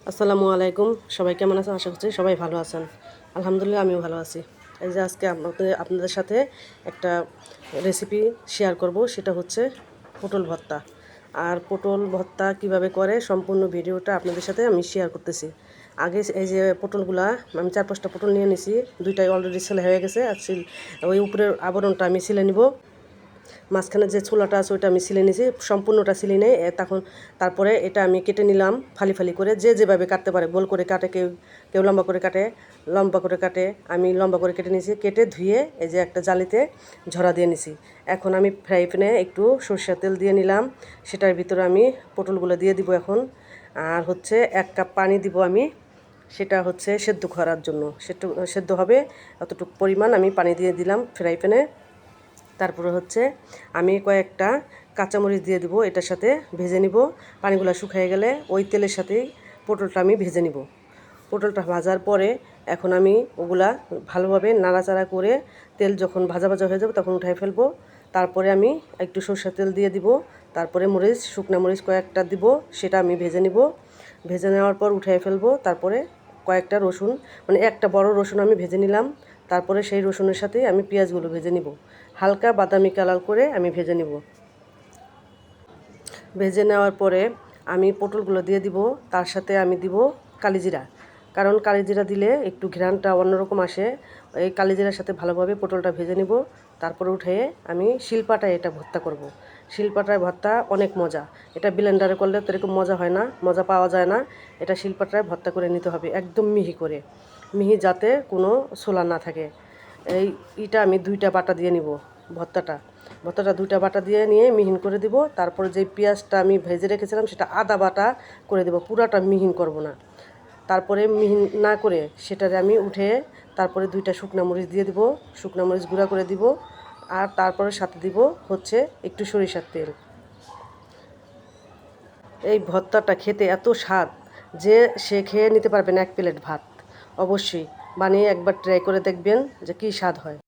আসসালামু আলাইকুম। সবাই কেমন আছেন? আশা করছি সবাই ভালো আছেন। আলহামদুলিল্লাহ আমিও ভালো আছি। এই যে আজকে আপনাদের সাথে একটা রেসিপি শেয়ার করব, সেটা হচ্ছে পটল ভর্তা। আর পটল ভর্তা কিভাবে করে সম্পূর্ণ ভিডিওটা আপনাদের সাথে আমি শেয়ার করতেছি। আগে এই যে পটলগুলা আমি 4-5টা পটল নিয়ে নিছি, দুইটাই অলরেডি ছেলে হয়ে গেছে। আর ওই উপরের আবরণটা আমি ছিলে নিব। মাঝখানে যে ছোলাটা আছে ওইটা আমি ছিলে নিয়েছি, সম্পূর্ণটা ছিলে নেই। তারপরে এটা আমি কেটে নিলাম ফালি ফালি করে, যে যেভাবে কাটতে পারে, গোল করে কাটে, কেউ কেউ লম্বা করে কাটে, লম্বা করে কাটে। আমি লম্বা করে কেটে নিয়েছি, কেটে ধুয়ে এই যে একটা জালিতে ঝরা দিয়ে নিছি। এখন আমি ফ্রাই প্যানে একটু সরষের তেল দিয়ে নিলাম, সেটার ভিতরে আমি পটলগুলো দিয়ে দিব এখন। আর হচ্ছে 1 কাপ পানি দিব আমি, সেটা হচ্ছে সেদ্ধ করার জন্য, সেদ্ধ হবে অতটুকু পরিমাণ আমি পানি দিয়ে দিলাম ফ্রাই প্যানে। তারপরে হচ্ছে আমি কয়েকটা কাঁচামরিচ দিয়ে দিব, এটার সাথে ভেজে নিব। পানিগুলো শুকিয়ে গেলে ওই তেলের সাথেই পটলটা আমি ভেজে নিব। পটলটা ভাজার পরে এখন আমি ওগুলা ভালোভাবে নাড়াচাড়া করে, তেল যখন ভাজা ভাজা হয়ে যাবে তখন উঠাই ফেলবো। তারপরে আমি একটু সরষের তেল দিয়ে দিব, তারপরে শুকনো মরিচ কয়েকটা দিব, সেটা আমি ভেজে নিব। ভেজে নেওয়ার পর উঠাই ফেলবো। তারপরে কয়েকটা রসুন, মানে একটা বড় রসুন আমি ভেজে নিলাম। তারপরে সেই রসুনের সাথেই আমি পেঁয়াজগুলো ভেজে নিব, হালকা বাদামি কালার করে আমি ভেজে নিব। ভেজে নেওয়ার পরে আমি পটলগুলো দিয়ে দিব, তার সাথে আমি দিব কালিজিরা। কারণ কালিজিরা দিলে একটু ঘ্রাণটা অন্যরকম আসে। এই কালিজিরার সাথে ভালোভাবে পটলটা ভেজে নিব। তারপরে উঠে আমি শিলপাটায় এটা ভর্তা করব। শিলপাটায় ভর্তা অনেক মজা। এটা ব্লেন্ডারে করলে তো এরকম মজা হয় না, মজা পাওয়া যায় না। এটা শিলপাটায় ভর্তা করে নিতে হবে, একদম মিহি করে, মিহি যাতে কোনো ছোলা না থাকে। এইটা আমি 2টা বাটা দিয়ে নিব। ভর্তাটা 2টা বাটা দিয়ে নিয়ে মিহিন করে দিব। তারপরে যে পেঁয়াজটা আমি ভেজে রেখেছিলাম সেটা আদা বাটা করে দেব, পুরাটা মিহিন করব না। তারপরে মিহিন না করে সেটারে আমি উঠে তারপরে 2টা শুকনা মরিচ দিয়ে দিব, শুকনা মরিচ গুঁড়া করে দিব। আর তারপরে সাথে দিব হচ্ছে একটু সরিষার তেল। এই ভর্তাটা খেতে এত স্বাদ যে সে খেয়ে নিতে পারবেন 1 প্লেট ভাত। অবশ্যই বানিয়ে একবার ট্রাই করে দেখবেন যে কী স্বাদ হয়।